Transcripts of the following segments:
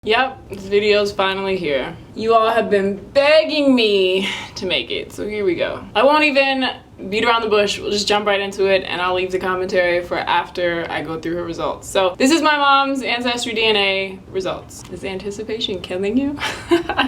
Yep, this video's finally here. You all have been begging me to make it, so here we go. I won't even beat around the bush, we'll just jump right into it and I'll leave the commentary for after I go through her results. So this is my mom's Ancestry DNA results. Is anticipation killing you?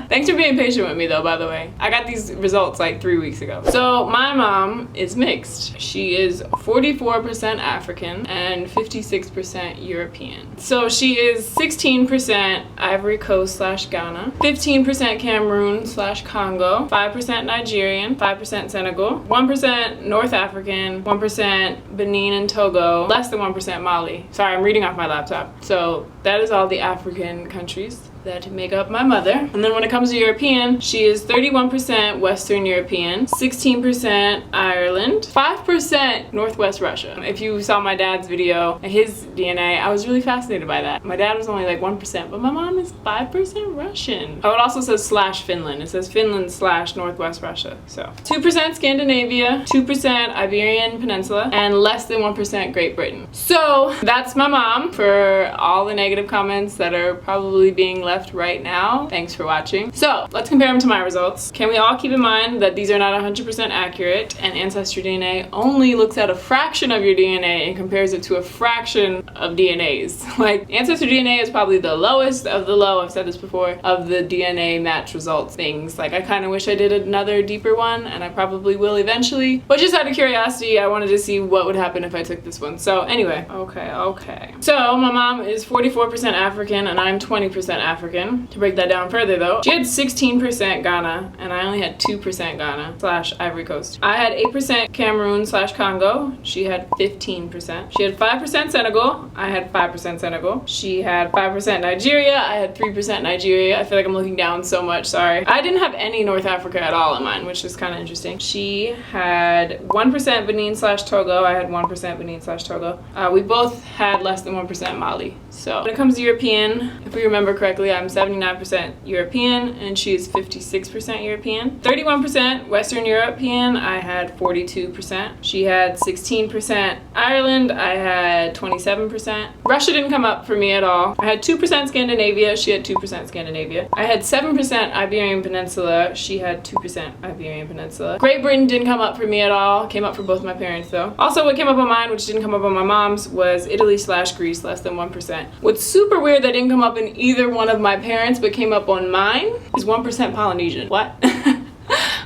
Thanks for being patient with me though, by the way. I got these results like 3 weeks ago. So my mom is mixed. She is 44% African and 56% European. So she is 16% Ivory Coast / Ghana, 15% Cameroon / Congo, 5% Nigerian, 5% Senegal, 1% North African, 1% Benin and Togo, less than 1% Mali. Sorry, I'm reading off my laptop. So that is all the African countries that make up my mother. And then when it comes to European, she is 31% Western European, 16% Ireland, 5% Northwest Russia. If you saw my dad's video, his DNA, I was really fascinated by that. My dad was only like 1%, but my mom is 5% Russian. Oh, it also says / Finland. It says Finland / Northwest Russia. So 2% Scandinavia, 2% Iberian Peninsula, and less than 1% Great Britain. So that's my mom. For all the negative comments that are probably being left right now, thanks for watching. So let's compare them to my results. Can we all keep in mind that these are not 100% accurate, and Ancestry DNA only looks at a fraction of your DNA and compares it to a fraction of DNAs. Like, Ancestry DNA is probably the lowest of the low, I've said this before, of the DNA match results things. Like, I kind of wish I did another deeper one, and I probably will eventually, but just out of curiosity, I wanted to see what would happen if I took this one. So anyway, okay. So my mom is 44% African and I'm 20% African. To break that down further though, she had 16% Ghana and I only had 2% Ghana / Ivory Coast. I had 8% Cameroon / Congo. She had 15%. She had 5% Senegal. I had 5% Senegal. She had 5% Nigeria. I had 3% Nigeria. I feel like I'm looking down so much, sorry. I didn't have any North Africa at all in mine, which is kind of interesting. She had 1% Benin / Togo. I had 1% Benin / Togo. We both had less than 1% Mali. So when it comes to European, if we remember correctly, I'm 79% European and she is 56% European. 31% Western European, I had 42%. She had 16% Ireland, I had 27%. Russia didn't come up for me at all. I had 2% Scandinavia, she had 2% Scandinavia. I had 7% Iberian Peninsula, she had 2% Iberian Peninsula. Great Britain didn't come up for me at all. Came up for both my parents though. Also what came up on mine, which didn't come up on my mom's, was Italy / Greece, less than 1%. What's super weird that didn't come up in either one of my parents but came up on mine is 1% Polynesian. What?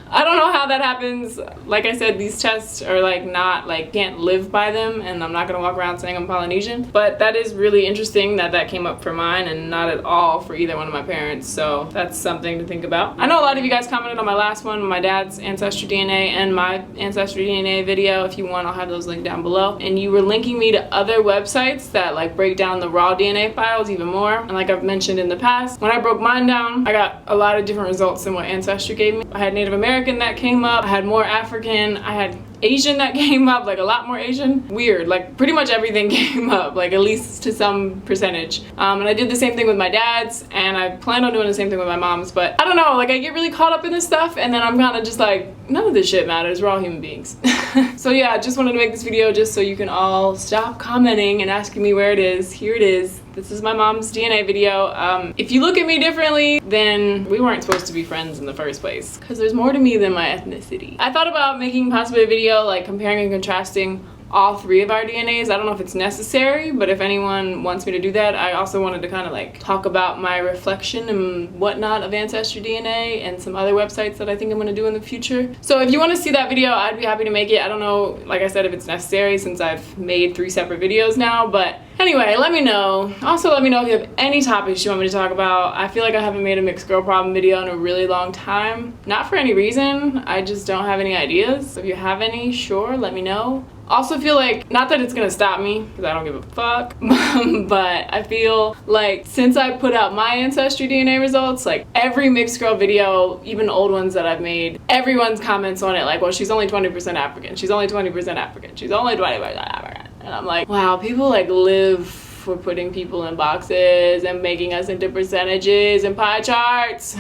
I don't know how that happens. Like I said, these tests are like not, like, can't live by them, and I'm not gonna walk around saying I'm Polynesian, but that is really interesting that that came up for mine and not at all for either one of my parents, so that's something to think about. I know a lot of you guys commented on my last one, my dad's Ancestry DNA and my Ancestry DNA video. If you want, I'll have those linked down below, and you were linking me to other websites that like break down the raw DNA files even more, and like I've mentioned in the past, when I broke mine down, I got a lot of different results than what Ancestry gave me. I had Native American that came up, I had more African, I had Asian that came up, like a lot more Asian. Weird, like pretty much everything came up, like at least to some percentage. And I did the same thing with my dad's, and I plan on doing the same thing with my mom's, but I don't know, like I get really caught up in this stuff and then I'm kind of just like, none of this shit matters, we're all human beings. So yeah, I just wanted to make this video just so you can all stop commenting and asking me where it is. Here it is. This is my mom's DNA video. If you look at me differently, then we weren't supposed to be friends in the first place, because there's more to me than my ethnicity. I thought about making possibly a video like comparing and contrasting all three of our DNAs. I don't know if it's necessary, but if anyone wants me to do that, I also wanted to kind of like talk about my reflection and whatnot of Ancestry DNA and some other websites that I think I'm going to do in the future. So if you want to see that video, I'd be happy to make it. I don't know, like I said, if it's necessary since I've made 3 separate videos now, but anyway, let me know. Also, let me know if you have any topics you want me to talk about. I feel like I haven't made a mixed girl problem video in a really long time. Not for any reason, I just don't have any ideas. So if you have any, sure, let me know. Also feel like, not that it's gonna stop me, because I don't give a fuck, but I feel like since I put out my Ancestry DNA results, like every mixed girl video, even old ones that I've made, everyone's comments on it like, well, she's only 20% African, she's only 20% African, she's only 20% African. And I'm like, wow, people like live for putting people in boxes and making us into percentages and pie charts.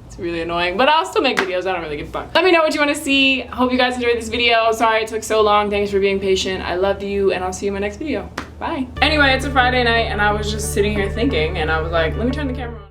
It's really annoying, but I'll still make videos. I don't really give a fuck. Let me know what you want to see. Hope you guys enjoyed this video. Sorry it took so long. Thanks for being patient. I love you, and I'll see you in my next video. Bye. Anyway, it's a Friday night, and I was just sitting here thinking, and I was like, let me turn the camera on.